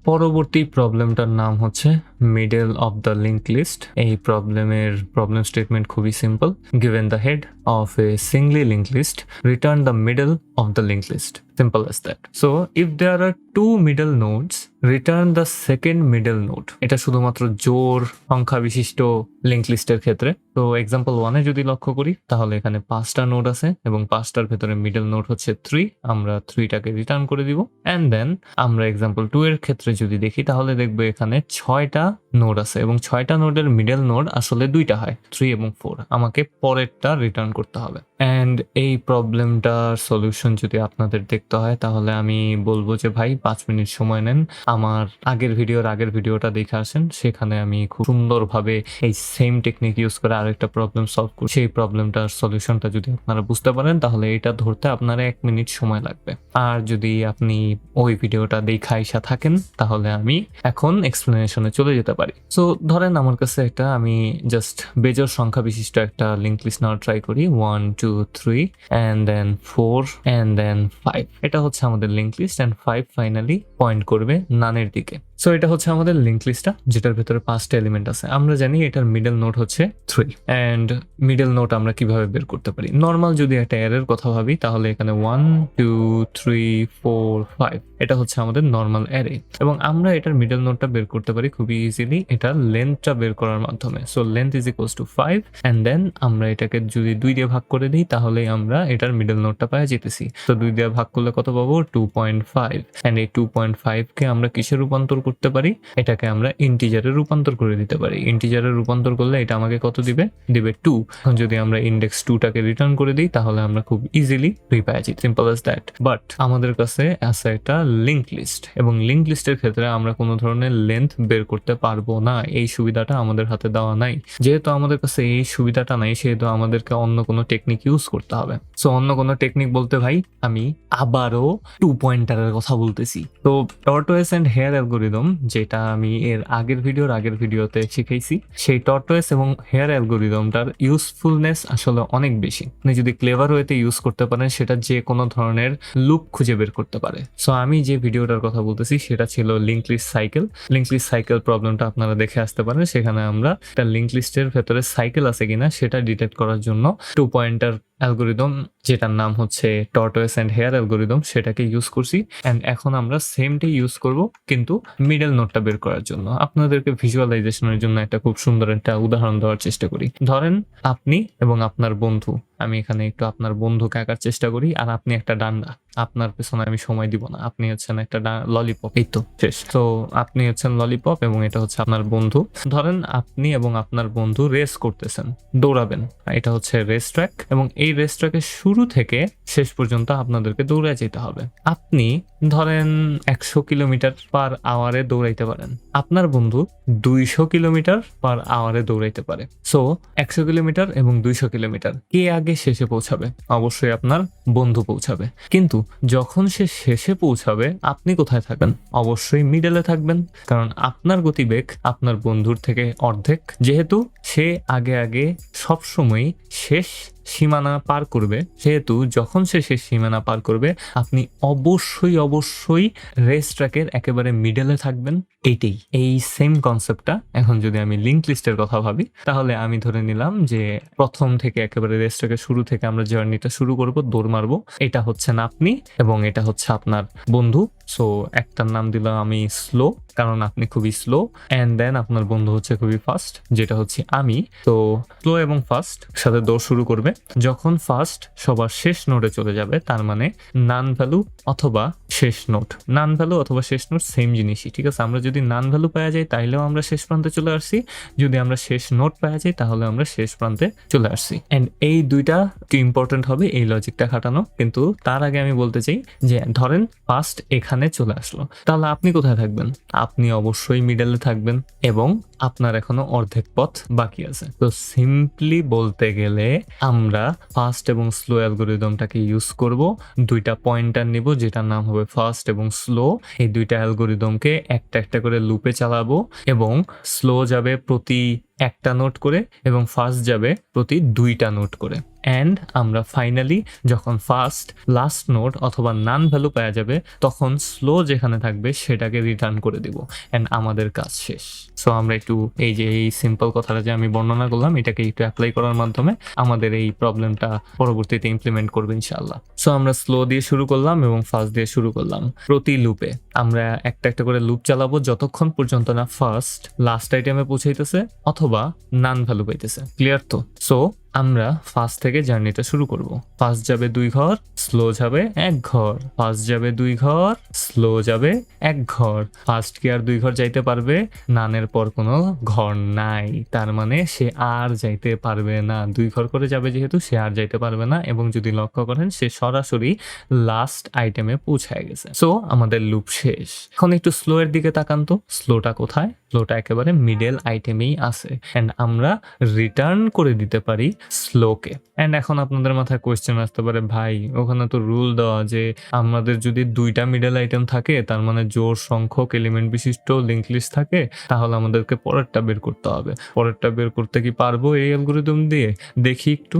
পরবর্তী প্রবলেমটার নাম হচ্ছে middle of the link list. এই প্রবলেম স্টেটমেন্ট খুবই simple. Given the head of a singly link list, return the middle of the link list. Simple as that. So if there are two middle nodes, return the second middle node. এটা শুধুমাত্র জোড় সংখ্যা বিশিষ্ট link লিস্টের ক্ষেত্রে। তো example 1-এ যদি লক্ষ্য করি তাহলে এখানে 5টা নোড আছে এবং 5টার ভেতরে মিডল নোড হচ্ছে 3। আমরা 3টাকে রিটার্ন করে দিব। অ্যান্ড দেন আমরা এক্সাম্পল 2 এর ক্ষেত্রে যদি দেখি তাহলে দেখবো এখানে 6টা নোড আছে এবং 6টা নোডের মিডল নোড আসলে 2টা হয়, 3 এবং 4। আমাকে পরেরটা রিটার্ন করতে হবে। অ্যান্ড এই প্রবলেমটার সলিউশন যদি আপনাদের দেখতে হয় তাহলে আমি বলবো যে ভাই 5 মিনিট সময় নেন, আমার আগের ভিডিওটা দেখে আসেন। সেখানে আমি খুব সুন্দরভাবে এই সেম টেকনিক ইউজ করে আরেকটা প্রবলেম সলভ করি। সেই প্রবলেমটার সলিউশনটা যদি আপনারা বুঝতে পারেন তাহলে এটা ধরতে আপনার 1 মিনিট সময় লাগবে। আর যদি আপনি ওই ভিডিওটা দেখে আইসা থাকেন তাহলে আমি এখন এক্সপ্লেনেশনে চলে যেতে পারি। সো ধরেন আমার কাছে আমি জাস্ট বেজোড় সংখ্যা বিশিষ্ট একটা লিঙ্ক লিস্ট নেওয়ার ট্রাই করি। 1 2 3 and then 4 and then 5। এটা হচ্ছে আমাদের link list and 5 finally point করবে নানের দিকে। সো এটা হচ্ছে আমাদের লিঙ্ক লিস্টটা, যেটার ভেতরে 5টা এলিমেন্ট আছে। আমরা জানি এটার মিডল নোড হচ্ছে 3। অ্যান্ড মিডল নোড আমরা কিভাবে বের করতে পারি? নর্মাল যদি একটা অ্যারের কথা ভাবি তাহলে এখানে 1 2 3 4 5 এটা হচ্ছে আমাদের নর্মাল অ্যারে এবং আমরা এটার মিডল নোডটা বের করতে পারি খুবই ইজিলি এটার লেন্থটা বের করার মাধ্যমে। So length is equals to 5 and then আমরা এটাকে যদি 2 দিয়ে ভাগ করে দিই তাহলে আমরা এটার মিডল নোডটা পাওয়া যেতেছি। তো 2 দিয়ে ভাগ করলে কত পাবো? 2.5। অ্যান্ড এই 2.5 কে আমরা কিসে রূপান্তর করতে পারি? এটাকে আমরা ইন্টিজারে রূপান্তর করে দিতে পারি। ইন্টিজারে রূপান্তর করলে এটা আমাকে কত দিবে? 2। এখন যদি আমরা ইন্ডেক্স 2টাকে রিটার্ন করে দিই তাহলে আমরা খুব ইজিলি 2 পাওয়া যাই। Simple as that. বাট আমাদের কাছে আছে একটা লিঙ্ক লিস্ট এবং লিঙ্ক লিস্টের ক্ষেত্রে আমরা কোনো ধরনের লেন্থ বের করতে পারবো না। এই সুবিধাটা আমাদের হাতে দেওয়া নাই। যেহেতু আমাদের কাছে এই সুবিধাটা নাই সেহেতু আমাদেরকে অন্য কোনো টেকনিক ইউজ করতে হবে। সো অন্য কোনো টেকনিক বলতে ভাই আমি আবারও 2 পয়েন্টারের কথা বলতেছি। তো টর্টোয়েস এন্ড হেয়ার অ্যালগোরিদম, যেটা আমি এর আগের ভিডিওতে শিখাইছি, সেই টর্টোয়েস এবং হেয়ার অ্যালগোরিদমটার ইউজফুলনেস আসলে অনেক বেশি। আপনি যদি ক্লেভার ওয়েতে ইউজ করতে পারেন সেটা যে কোনো ধরনের লুপ খুঁজে বের করতে পারে। সো আমি যে ভিডিওটার কথা বলতেছি সেটা ছিল লিঙ্ক লিস্ট সাইকেল প্রবলেমটা আপনারা দেখে আসতে পারেন। সেখানে আমরা একটা লিঙ্ক লিস্টের ভেতরে সাইকেল আছে কিনা সেটা ডিটেক্ট করার জন্য 2 পয়েন্টার অ্যালগোরিদম, যেটার নাম হচ্ছে টর্টোয়েস এন্ড হেয়ার অ্যালগোরিদম, সেটাকে ইউজ করছি। অ্যান্ড এখন আমরা সেমটাই ইউজ করব কিন্তু মিডল নোডটা বের করার জন্য। আপনাদেরকে ভিজুয়ালাইজেশনের জন্য একটা খুব সুন্দর একটা উদাহরণ দেওয়ার চেষ্টা করি। ধরেন আপনি এবং আপনার বন্ধু, আমি এখানে একটু আপনার বন্ধুকে আঁকার চেষ্টা করি, আর আপনি একটা ডান্ডা। আপনার পেছনে আমি সময় দিব না। আপনি হচ্ছেন একটা ললিপপ। এই তো শেষ। তো আপনি হচ্ছেন ললিপপ এবং এটা হচ্ছে আপনার বন্ধু। ধরেন আপনি এবং আপনার বন্ধু রেস করতেছেন, দৌড়াবেন। এটা হচ্ছে রেস ট্র্যাক এবং এই রেস ট্র্যাকের শুরু থেকে শেষ পর্যন্ত আপনাদেরকে দৌড়ায় যেতে হবে। আপনি ধরেন 100 কিলোমিটার পার আওয়ারে দৌড়াইতে পারেন, আপনার বন্ধু 200 কিলোমিটার পার আওয়ারে দৌড়াইতে পারে। সো 100 কিলোমিটার এবং 200 কিলোমিটার কে আগে শেষে পৌঁছাবে? অবশ্যই আপনার বন্ধু পৌঁছাবে। কিন্তু যখন সে শেষে পৌঁছাবে আপনি কোথায় থাকবেন? অবশ্যই মিডলে থাকবেন, কারণ আপনার গতিবেগ আপনার বন্ধুর থেকে অর্ধেক। যেহেতু সে আগে সবসময় শেষ সীমানা পার করবে, সেহেতু যখন সে শেষ সীমানা পার করবে আপনি অবশ্যই রেস ট্র্যাকের একেবারে মিডলে থাকবেন। এই সেম কনসেপ্টটা এখন যদি আমি লিঙ্ক লিস্টের কথা ভাবি তাহলে আমি ধরে নিলাম যে প্রথম থেকে একেবারে রেস ট্র্যাকের শুরু থেকে আমরা জার্নিটা শুরু করব, দৌড় মারবো। এটা হচ্ছেন আপনি এবং এটা হচ্ছে আপনার বন্ধু। সো একটার নাম দিলাম আমি স্লো, কারণ আপনি খুবই স্লো, অ্যান্ড দেন আপনার বন্ধু হচ্ছে খুবই ফাস্ট, যেটা হচ্ছে আমি। তো স্লো এবং ফাস্ট সাথে দৌড় শুরু করবে। যখন ফার্স্ট সবার শেষ নোডে চলে যাবে তার মানে নান ভ্যালু অথবা শেষ নোড, সেম জিনিসই। ঠিক আছে, আমরা যদি নান ভ্যালু পাওয়া যায় তাহলেও আমরা শেষ প্রান্তে চলে আসছি, যদি আমরা শেষ নোড পাওয়া যায় তাহলে আমরা শেষ প্রান্তে চলে আসছি। এন্ড এই দুইটা কি ইম্পর্টেন্ট হবে এই লজিকটা খাটানো। কিন্তু তার আগে আমি বলতে চাই যে ধরেন ফার্স্ট এখানে চলে আসলো, তাহলে আপনি কোথায় থাকবেন? আপনি অবশ্যই মিডলে থাকবেন এবং আপনার এখনো অর্ধেক পথ বাকি আছে। তো সিম্পলি বলতে গেলে আমরা ফাস্ট এবং স্লো অ্যালগোরিদমটাকে ইউজ করব। 2টা পয়েন্টার নিব যেটার নাম হবে ফাস্ট এবং স্লো। এই 2টা অ্যালগোরিদমকে একটা করে লুপে চালাবো এবং স্লো যাবে প্রতি একটা নোট করে এবং ফাস্ট যাবে প্রতি 2টা নোট করে। অ্যান্ড আমরা ফাইনালি যখন ফার্স্ট লাস্ট নোড অথবা নান ভ্যালু পাওয়া যাবে তখন স্লো যেখানে থাকবে সেটাকে রিটার্ন করে দিব অ্যান্ড আমাদের কাজ শেষ। সো আমরা একটু এই যে এই সিম্পল কথাটা যে আমি বর্ণনা করলাম এটাকে একটু অ্যাপ্লাই করার মাধ্যমে আমাদের এই প্রবলেমটা পরবর্তীতে ইমপ্লিমেন্ট করবে ইনশাআল্লাহ। সো আমরা স্লো দিয়ে শুরু করলাম এবং ফাস্ট দিয়ে শুরু করলাম। প্রতি লুপে আমরা একটা একটা করে লুপ চালাবো যতক্ষণ পর্যন্ত না ফার্স্ট লাস্ট আইটেমে পৌঁছাইতেছে অথবা নান ভ্যালু পাইতেছে। ক্লিয়ার তো? সো আমরা ফার্স্ট থেকে জার্নিটা শুরু করব। ফার্স্ট যাবে 2 ঘর, স্লো যাবে 1 ঘর। ফার্স্ট যাবে 2 ঘর, স্লো যাবে 1 ঘর। ফার্স্ট কি আর 2 ঘর যাইতে পারবে? নানের পর কোনো ঘর নাই, তার মানে সে আর যাইতে পারবে না। 2 ঘর করে যাবে যেহেতু সে আর যাইতে পারবে না, এবং যদি লক্ষ্য করেন সে সরাসরি লাস্ট আইটেমে পৌঁছায় গেছে। সো আমাদের লুপ শেষ। এখন একটু স্লো এর দিকে তাকান তো, স্লোটা কোথায়? স্লোটা একেবারে মিডল আইটেমেই আছে এন্ড আমরা রিটার্ন করে দিতে পারি স্লোকে। এন্ড এখন আপনাদের মাথায় কোয়েশ্চেন আসতে পারে, ভাই ওখানে তো রুল দেওয়া যে আমাদের যদি 2টা মিডল আইটেম থাকে তার মানে জোড় সংখ্যক এলিমেন্ট বিশিষ্ট লিংক লিস্ট থাকে, তাহলে আমাদেরকে পরেরটা বের করতে হবে। পরেরটা বের করতে কি পারবো এই অ্যালগরিদম দিয়ে? দেখি একটু।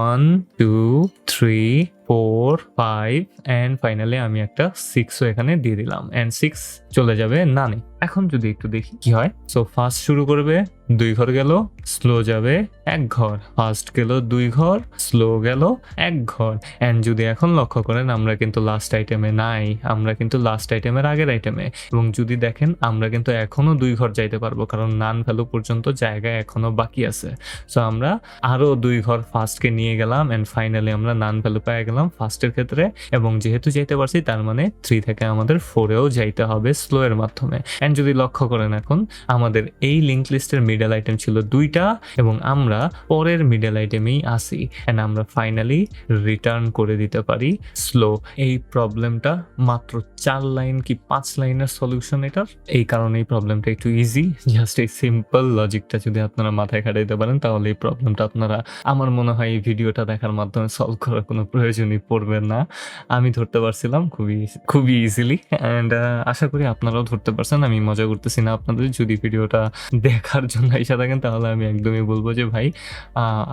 1 2 3 4 5 এন্ড ফাইনালি আমি একটা 6ও এখানে দিয়ে দিলাম এন্ড 6 চলে যাবে নানে। এখন যদি একটু দেখি কি হয়। সো ফার্স্ট শুরু করবে 2 ঘর গেল, স্লো যাবে 1 ঘর। ফার্স্ট গেল 2 ঘর, স্লো গেল 1 ঘর। এন্ড যদি এখন লক্ষ্য করেন আমরা কিন্তু লাস্ট আইটেমে নাই, আমরা কিন্তু লাস্ট আইটেমের আগের আইটেমে। এবং যদি দেখেন আমরা কিন্তু এখনো 2 ঘর যাইতে পারবো, কারণ নান ভ্যালু পর্যন্ত জায়গা এখনো বাকি আছে। সো আমরা আরো 2 ঘর ফার্স্টকে নিয়ে গেলাম এন্ড ফাইনালি আমরা নান ভ্যালু পেয়ে গেলাম ফার্স্টের ক্ষেত্রে। এবং যেহেতু যাইতে পারছি তার মানে 3 থেকে আমাদের 4এও যাইতে হবে স্লো এর মাধ্যমে। এন্ড যদি লক্ষ্য করেন এখন আমাদের এই লিংক লিস্টের মিডল আইটেম ছিল 2টা এবং আমরা পরের মিডল আইটেমেই আসি এন্ড আমরা ফাইনালি রিটার্ন করে দিতে পারি স্লো। এই প্রবলেমটা মাত্র 4 লাইন কি 5 লাইনের সলিউশন এটার। এই কারণে এই প্রবলেমটা একটু ইজি। জাস্ট এই সিম্পল লজিকটা যদি আপনারা মাথায় খাটাইতে পারেন তাহলে এই প্রবলেমটা আপনারা, আমার মনে হয় এই ভিডিওটা দেখার মাধ্যমে সলভ করার কোনো প্রয়োজনই পড়বে না। আমি ধরতে পারছিলাম খুবই ইজিলি অ্যান্ড আশা করি আপনারাও ধরতে পারছেন। আমি মজা করতেছি না আপনাদের। যদি ভিডিওটা দেখার জন্য এসে থাকেন তাহলে আমি একদমই বলবো যে ভাই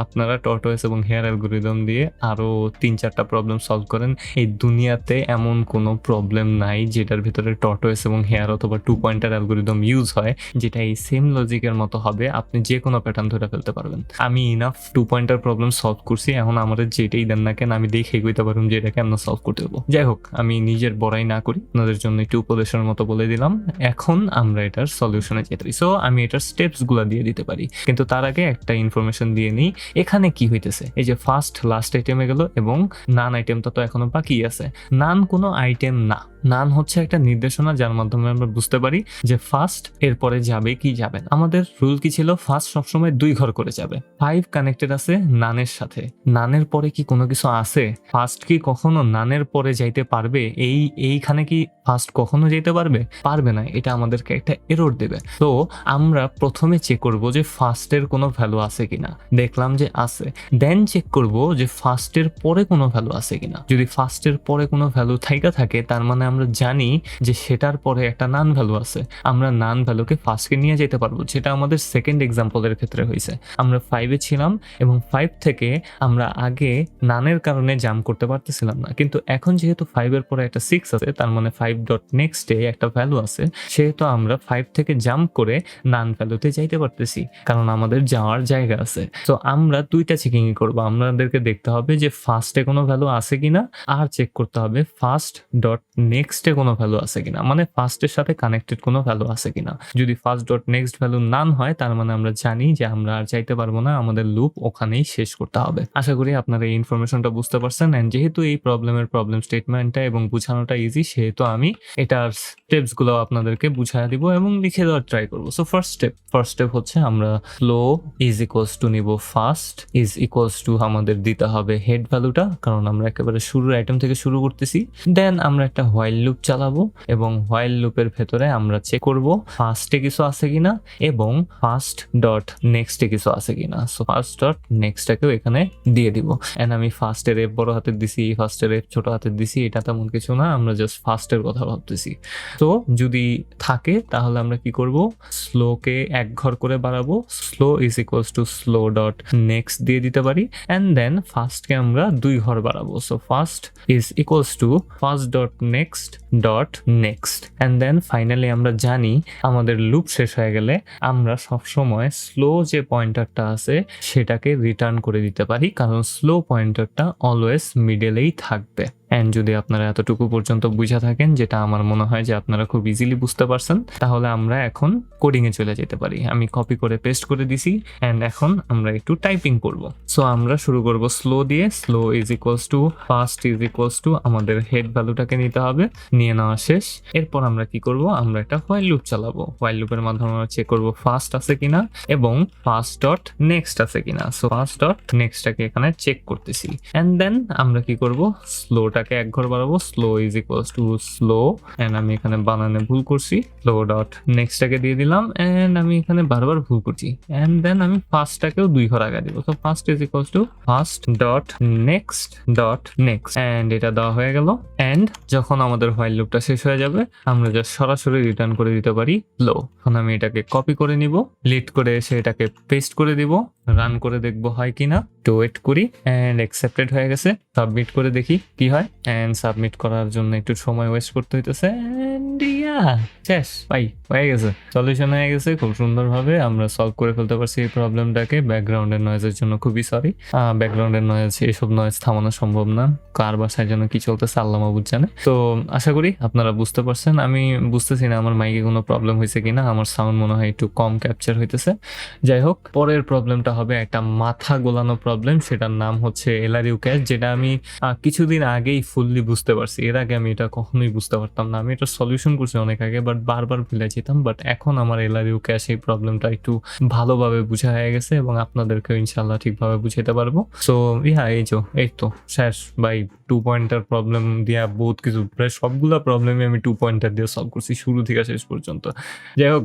আপনারা টর্টয়েস এবং হেয়ার অ্যালগরিদম দিয়ে আরও 3-4টা প্রবলেম সলভ করেন। এই দুনিয়াতে এমন কোনো প্রবলেম নাই যেটার ভিতরে টর্টয়েস এবং হেয়ার অথবা 2 পয়েন্টার অ্যালগরিদম ইউজ হয় যেটা এই সেম লজিকের মতো হবে। আপনি যে কোনো প্যাটার্ন ধরে ফেলতে পারবেন। আমি ইনাফ 2 পয়েন্টার প্রবলেম সলভ করছি, এখন আমাদের যেটাই দেন না কেন আমি দেখে কইতে পারুন যে এটাকে আমরা সলভ করতে দেবো। যাই হোক, আমি নিজের বড়াই না করি, আপনাদের জন্য একটু উপদেশের মতো বলে দিলাম। এখন আমরা এটার সলিউশনে যেতে পারি। সো আমি এটার স্টেপস গুলা দিয়ে দিতে পারি, কিন্তু তার আগে একটা ইনফরমেশন দিয়ে নিই। এখানে কি হইতেছে, এই যে ফার্স্ট লাস্ট আইটেমে গেল এবং নান আইটেমটা তো এখনো বাকি আছে। নান কোনো আইটেম না, নান হচ্ছে একটা নির্দেশনা যার মাধ্যমে আমরা বুঝতে পারি যে ফার্স্ট এরপরে যাবে কি যাবে না। আমাদের রুল কি ছিল? ফার্স্ট সবসময় 2 ঘর করে যাবে। 5 কানেক্টেড আছে নানের সাথে। নানের পরে কি কোনো কিছু আছে? ফার্স্ট কি কখনো নানের পরে যাইতে পারবে? এইখানে কি ফার্স্ট কখনো যেতে পারবে? পারবে না। এটা আমাদেরকে একটা এরর দেবে। তো আমরা প্রথমে চেক করব যে ফার্স্টের কোনো ভ্যালু আছে কিনা। দেখলাম যে আছে, দেন চেক করব যে ফার্স্টের পরে কোনো ভ্যালু আছে কিনা। যদি ফার্স্টের পরে কোনো ভ্যালু থাকে তার মানে আমরা জানি যে সেটার পরে একটা নান ভ্যালু আছে। আমরা নান ভ্যালুকে ফার্স্টকে নিয়ে যেতে পারবো, যেটা আমাদের সেকেন্ড এক্সাম্পলের ক্ষেত্রে হয়েছে। আমরা 5-এ ছিলাম এবং 5 থেকে আমরা আগে নানের কারণে জাম্প করতে পারতেছিলাম না, কিন্তু এখন যেহেতু 5-এর পরে একটা 6 আছে তার মানে 5 ডট নেক্সটে একটা ভ্যালু আছে, সেহেতু আমরা 5 থেকে জাম্প করে নান ভ্যালুতে যাইতে পারতেছি কারণ আমাদের যাওয়ার জায়গা আছে। তো আমরা 2টা চেকিং করবো। আমাদেরকে দেখতে হবে যে ফার্স্টে কোনো ভ্যালু আছে কিনা, আর চেক করতে হবে ফার্স্ট ডট নেক্সটে কোনো ভ্যালু আছে কিনা, মানে ফার্স্টের সাথে কানেক্টেড কোনো ভ্যালু আছে কিনা। যদি ফার্স্ট ডট নেক্সট ভ্যালু নান হয় তার মানে আমরা জানি যে আমরা আর চাইতে পারবো না, আমাদের লুপ ওখানেই শেষ করতে হবে। আশা করি আপনারা এই ইনফরমেশনটা বুঝতে পারছেন। এন্ড যেহেতু এই প্রবলেমের প্রবলেম স্টেটমেন্টটা এবং বুঝানোটা ইজি, সেহেতু আমি এটার স্টেপস গুলো আপনাদেরকে বুঝাই দিব এবং লিখে দেওয়ার ট্রাই করবো। সো ফার্স্ট স্টেপ হচ্ছে আমরা স্লো ইজ ইকুয়ালস টু নিব ফার্স্ট ইজ ইকুয়ালস টু আমাদের দিতে হবে হেড ভ্যালুটা, কারণ আমরা একেবারে শুরুর আইটেম থেকে শুরু করতেছি। দেন আমরা একটা হোয়াইল হোয়াইল লুপ চালাবো এবং হোয়াইল লুপের ভেতরে আমরা চেক করব ফার্স্টে কিছু আছে কিনা এবং ফার্স্ট ডট নেক্সটে কিছু আছে কিনা। সো ফার্স্ট ডট নেক্সটটাকেও এখানে দিয়ে দিব। এন্ড আমি ফার্স্টের এফ বড় হাতের দিছি, ফার্স্টের এফ ছোট হাতের দিছি, এটা তেমন কিছু না, আমরা জাস্ট ফার্স্টের কথা ভাবতেছি। তো যদি থাকে তাহলে আমরা কি করব, স্লোকে এক ঘর করে বাড়াবো, slow is equals to slow dot next দিয়ে দিতে পারি। অ্যান্ড দেন ফার্স্টকে আমরা 2 ঘর বাড়াবো, so first is equals to first dot next. And then finally আমরা জানি আমাদের লুপ শেষ হয়ে গেলে আমরা সবসময় স্লো যে পয়েন্টারটা আছে সেটাকে রিটার্ন করে দিতে পারি, কারণ স্লো পয়েন্টারটা অলওয়েজ মিডলেই থাকবে। অ্যান্ড যদি আপনারা এতটুকু পর্যন্ত বুঝে থাকেন, যেটা আমার মনে হয় যে আপনারা খুব ইজিলি বুঝতে পারছেন, তাহলে আমরা এখন কোডিংয়ে চলে যেতে পারি। আমি কপি করে পেস্ট করে দিছি অ্যান্ড এখন আমরা একটু টাইপিং করব। সো আমরা শুরু করব স্লো দিয়ে। Slow is equals to first is equals two আমাদের হেড ভ্যালুটাকে নিতে হবে, নিয়ে নেওয়া শেষ। এরপর আমরা কি করব, আমরা একটা হোয়াইল লুপ চালাবো। হোয়াইল লুপের মাধ্যমে আমরা চেক করব ফার্স্ট আছে কিনা এবং ফার্স্ট ডট নেক্সট আছে কিনা। সো ফার্স্ট ডট নেক্সটটাকে এখানে চেক করতেছি। অ্যান্ড দেন আমরা কি করব, স্লোটাকে এক ঘর বাড়াবো, slow is equals to slow, and আমি এখানে বানানে ভুল করছি, স্লো ডট নেক্সটটাকে দিয়ে দিলাম, এন্ড আমি এখানে বারবার ভুল করছি। এন্ড দেন আমি ফার্স্টটাকেও 2 ঘর আগে দিব, তো first is equals to first dot next, and এটা দেওয়া হয়ে গেল। এন্ড যখন আমাদের হোয়াইল লুপটা শেষ হয়ে যাবে আমরা জাস্ট সরাসরি রিটার্ন করে দিতে পারি লো। এখন আমি এটাকে কপি করে নিব, লিড করে এসে এটাকে পেস্ট করে দিব, রান করে দেখবো হয় কিনা। তো ওয়েট করি, এন্ড অ্যাকসেপ্টেড হয়ে গেছে। সাবমিট করে দেখি কি হয়। এন্ড সাবমিট করার জন্য একটু সময় ওয়েস্ট করতে হইতেছে। এন্ড শেষ, হয়ে গেছে, সলিউশন হয়ে গেছে। খুব সুন্দরভাবে আমরা সলভ করে ফেলতে পারছি এই প্রবলেমটাকে। ব্যাকগ্রাউন্ডের নয়েজের জন্য খুবই সরি, ব্যাকগ্রাউন্ডের নয়েজ, এসব নয়েজ থামানো সম্ভব না। কার বাসায় যেন কি চলতেছে আল্লাহ মাহবুব জানে। তো আশা করি আপনারা বুঝতে পারছেন। আমি বুঝতেছি না আমার মাইকে কোনো প্রবলেম হয়েছে কিনা, আমার সাউন্ড মনে হয় একটু কম ক্যাপচার হইতেছে। যাই হোক, পরের প্রবলেমটা হবে একটা মাথা গোলানো প্রবলেম, সেটার নাম হচ্ছে এলআরইউ ক্যাশ, যেটা আমি কিছুদিন আগেই ফুললি বুঝতে পারছি। এর আগে আমি এটা কখনোই বুঝতে পারতাম না। আমি এটা সলিউশন করছি অনেক আগে, বাট বারবার ভুলে যেতাম। বাট এখন আমার এলআরইউ ক্যাশ এই প্রবলেমটা একটু ভালোভাবে বুঝা হয়ে গেছে এবং আপনাদেরকেও ইনশাল্লাহ ঠিকভাবে বুঝাইতে পারবো। সো এই তো শেষ ভাই। 2 পয়েন্টার প্রবলেম দিয়া বহুত কিছু, প্রায় সবগুলা প্রবলেমে আমি 2 পয়েন্টার দিয়ে সলভ করছি শুরু থেকে শেষ পর্যন্ত। যাই হোক,